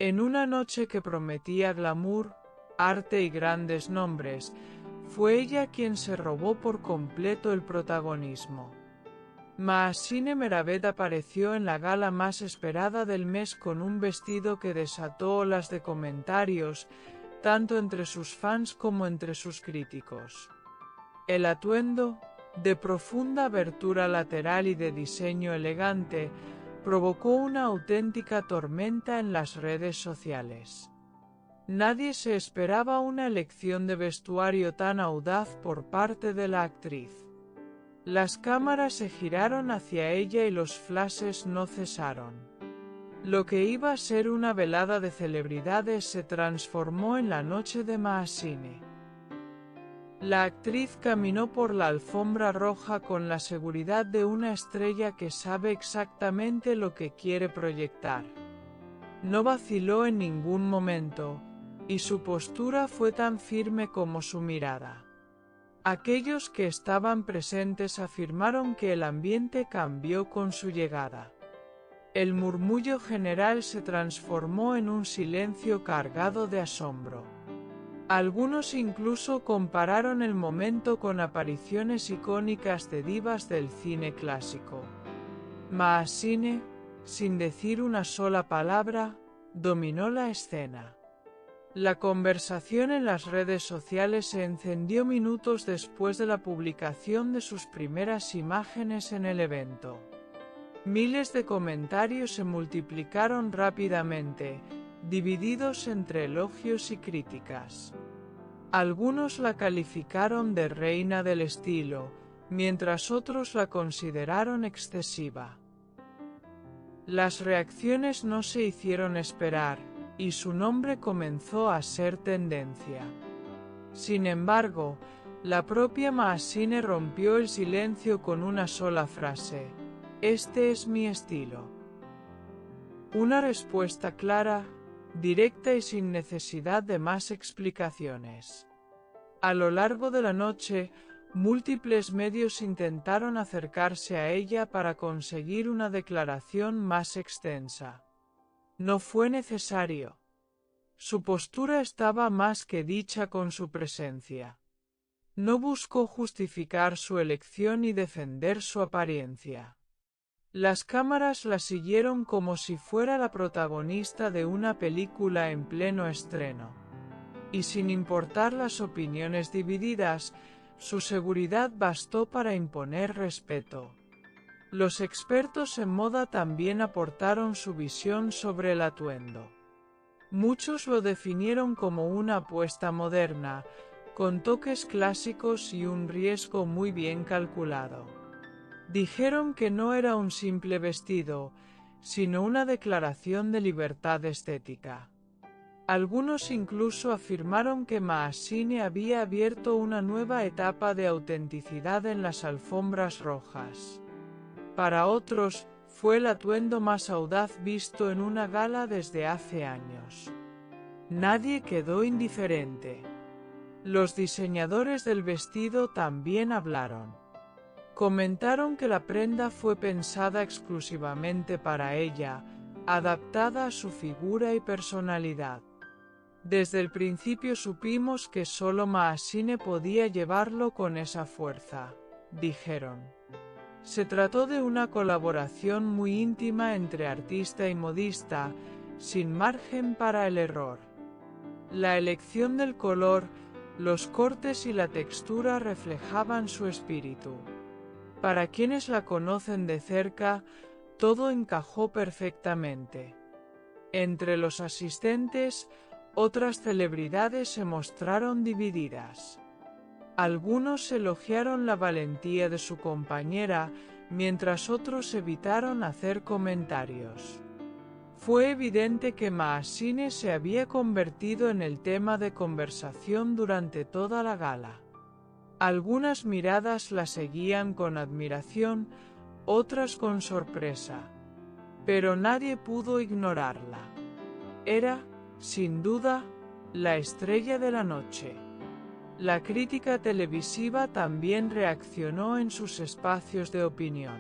En una noche que prometía glamour, arte y grandes nombres, fue ella quien se robó por completo el protagonismo. Mahasine Meravet apareció en la gala más esperada del mes con un vestido que desató olas de comentarios, tanto entre sus fans como entre sus críticos. El atuendo, de profunda abertura lateral y de diseño elegante, provocó una auténtica tormenta en las redes sociales. Nadie se esperaba una elección de vestuario tan audaz por parte de la actriz. Las cámaras se giraron hacia ella y los flashes no cesaron. Lo que iba a ser una velada de celebridades se transformó en la noche de Mahasine. La actriz caminó por la alfombra roja con la seguridad de una estrella que sabe exactamente lo que quiere proyectar. No vaciló en ningún momento, y su postura fue tan firme como su mirada. Aquellos que estaban presentes afirmaron que el ambiente cambió con su llegada. El murmullo general se transformó en un silencio cargado de asombro. Algunos incluso compararon el momento con apariciones icónicas de divas del cine clásico. Mahasine, sin decir una sola palabra, dominó la escena. La conversación en las redes sociales se encendió minutos después de la publicación de sus primeras imágenes en el evento. Miles de comentarios se multiplicaron rápidamente, divididos entre elogios y críticas. Algunos la calificaron de reina del estilo, mientras otros la consideraron excesiva. Las reacciones no se hicieron esperar, y su nombre comenzó a ser tendencia. Sin embargo, la propia Mahasine rompió el silencio con una sola frase: "Este es mi estilo". Una respuesta clara, directa y sin necesidad de más explicaciones. A lo largo de la noche, múltiples medios intentaron acercarse a ella para conseguir una declaración más extensa. No fue necesario. Su postura estaba más que dicha con su presencia. No buscó justificar su elección ni defender su apariencia. Las cámaras la siguieron como si fuera la protagonista de una película en pleno estreno. Y sin importar las opiniones divididas, su seguridad bastó para imponer respeto. Los expertos en moda también aportaron su visión sobre el atuendo. Muchos lo definieron como una apuesta moderna, con toques clásicos y un riesgo muy bien calculado. Dijeron que no era un simple vestido, sino una declaración de libertad estética. Algunos incluso afirmaron que Mahasine había abierto una nueva etapa de autenticidad en las alfombras rojas. Para otros, fue el atuendo más audaz visto en una gala desde hace años. Nadie quedó indiferente. Los diseñadores del vestido también hablaron. Comentaron que la prenda fue pensada exclusivamente para ella, adaptada a su figura y personalidad. Desde el principio supimos que solo Mahasine podía llevarlo con esa fuerza, dijeron. Se trató de una colaboración muy íntima entre artista y modista, sin margen para el error. La elección del color, los cortes y la textura reflejaban su espíritu. Para quienes la conocen de cerca, todo encajó perfectamente. Entre los asistentes, otras celebridades se mostraron divididas. Algunos elogiaron la valentía de su compañera, mientras otros evitaron hacer comentarios. Fue evidente que Mahasine se había convertido en el tema de conversación durante toda la gala. Algunas miradas la seguían con admiración, otras con sorpresa. Pero nadie pudo ignorarla. Era, sin duda, la estrella de la noche. La crítica televisiva también reaccionó en sus espacios de opinión.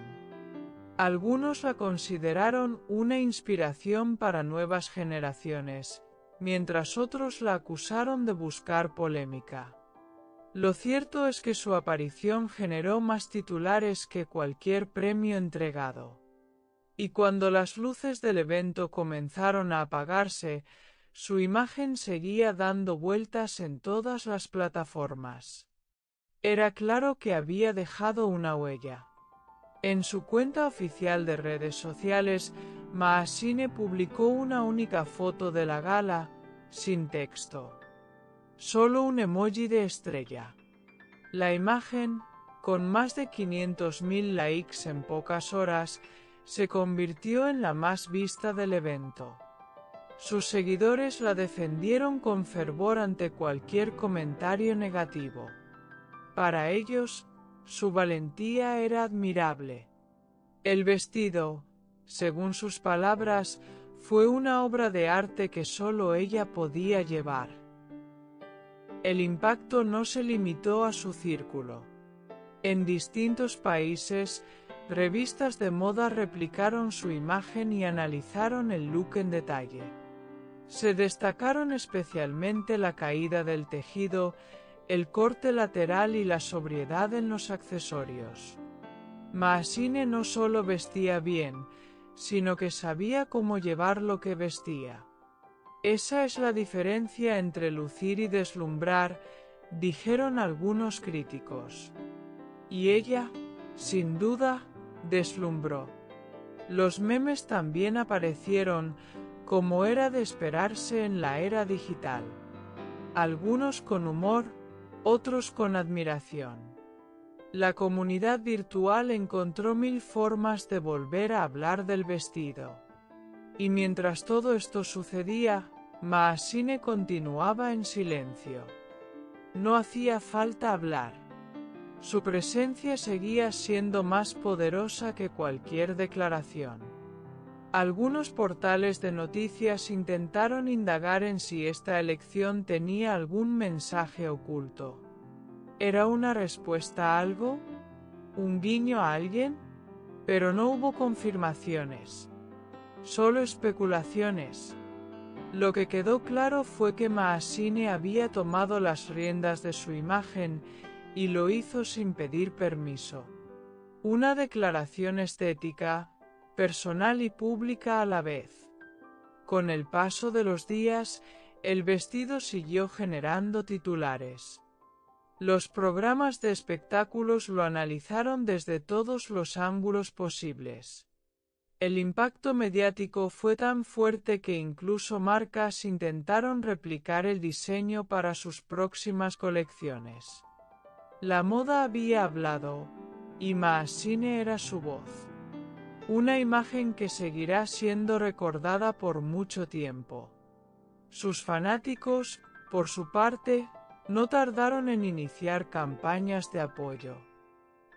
Algunos la consideraron una inspiración para nuevas generaciones, mientras otros la acusaron de buscar polémica. Lo cierto es que su aparición generó más titulares que cualquier premio entregado. Y cuando las luces del evento comenzaron a apagarse, su imagen seguía dando vueltas en todas las plataformas. Era claro que había dejado una huella. En su cuenta oficial de redes sociales, Maasine publicó una única foto de la gala, sin texto. Solo un emoji de estrella. La imagen, con más de 500.000 likes en pocas horas, se convirtió en la más vista del evento. Sus seguidores la defendieron con fervor ante cualquier comentario negativo. Para ellos, su valentía era admirable. El vestido, según sus palabras, fue una obra de arte que solo ella podía llevar. El impacto no se limitó a su círculo. En distintos países, revistas de moda replicaron su imagen y analizaron el look en detalle. Se destacaron especialmente la caída del tejido, el corte lateral y la sobriedad en los accesorios. Maasine no solo vestía bien, sino que sabía cómo llevar lo que vestía. Esa es la diferencia entre lucir y deslumbrar, dijeron algunos críticos. Y ella, sin duda, deslumbró. Los memes también aparecieron, como era de esperarse en la era digital. Algunos con humor, otros con admiración. La comunidad virtual encontró 1000 formas de volver a hablar del vestido. Y mientras todo esto sucedía, Maasine continuaba en silencio. No hacía falta hablar. Su presencia seguía siendo más poderosa que cualquier declaración. Algunos portales de noticias intentaron indagar en si esta elección tenía algún mensaje oculto. ¿Era una respuesta a algo? ¿Un guiño a alguien? Pero no hubo confirmaciones. Solo especulaciones. Lo que quedó claro fue que Maasine había tomado las riendas de su imagen y lo hizo sin pedir permiso. Una declaración estética, personal y pública a la vez. Con el paso de los días, el vestido siguió generando titulares. Los programas de espectáculos lo analizaron desde todos los ángulos posibles. El impacto mediático fue tan fuerte que incluso marcas intentaron replicar el diseño para sus próximas colecciones. La moda había hablado, y Maasine era su voz. Una imagen que seguirá siendo recordada por mucho tiempo. Sus fanáticos, por su parte, no tardaron en iniciar campañas de apoyo.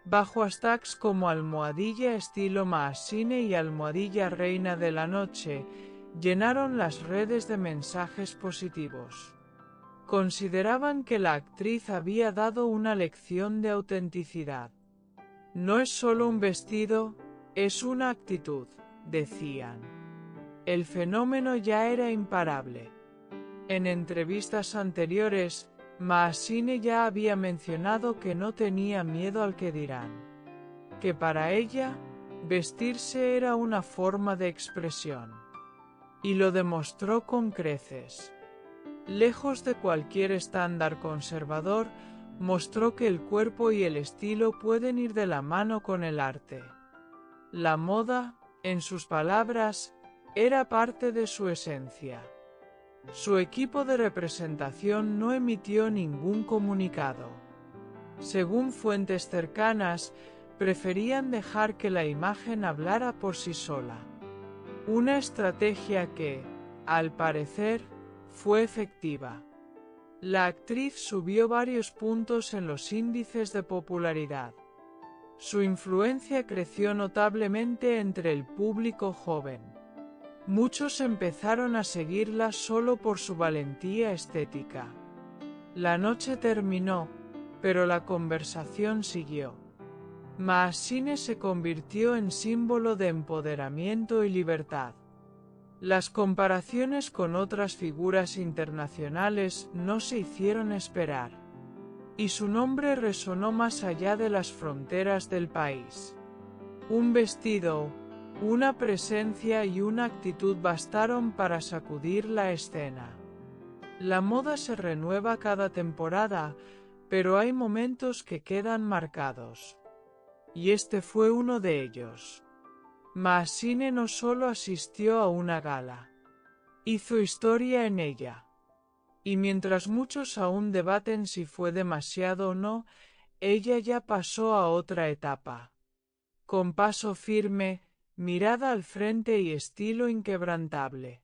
Bajo hashtags como almohadilla estilo Maasine y almohadilla reina de la noche, llenaron las redes de mensajes positivos. Consideraban que la actriz había dado una lección de autenticidad. No es solo un vestido, es una actitud, decían. El fenómeno ya era imparable. En entrevistas anteriores, Maasine ya había mencionado que no tenía miedo al que dirán. Que para ella, vestirse era una forma de expresión. Y lo demostró con creces. Lejos de cualquier estándar conservador, mostró que el cuerpo y el estilo pueden ir de la mano con el arte. La moda, en sus palabras, era parte de su esencia. Su equipo de representación no emitió ningún comunicado. Según fuentes cercanas, preferían dejar que la imagen hablara por sí sola. Una estrategia que, al parecer, fue efectiva. La actriz subió varios puntos en los índices de popularidad. Su influencia creció notablemente entre el público joven. Muchos empezaron a seguirla solo por su valentía estética. La noche terminó, pero la conversación siguió. Maasine se convirtió en símbolo de empoderamiento y libertad. Las comparaciones con otras figuras internacionales no se hicieron esperar, y su nombre resonó más allá de las fronteras del país. Un vestido, una presencia y una actitud bastaron para sacudir la escena. La moda se renueva cada temporada, pero hay momentos que quedan marcados. Y este fue uno de ellos. Maasine no solo asistió a una gala, hizo historia en ella. Y mientras muchos aún debaten si fue demasiado o no, ella ya pasó a otra etapa. Con paso firme, mirada al frente y estilo inquebrantable.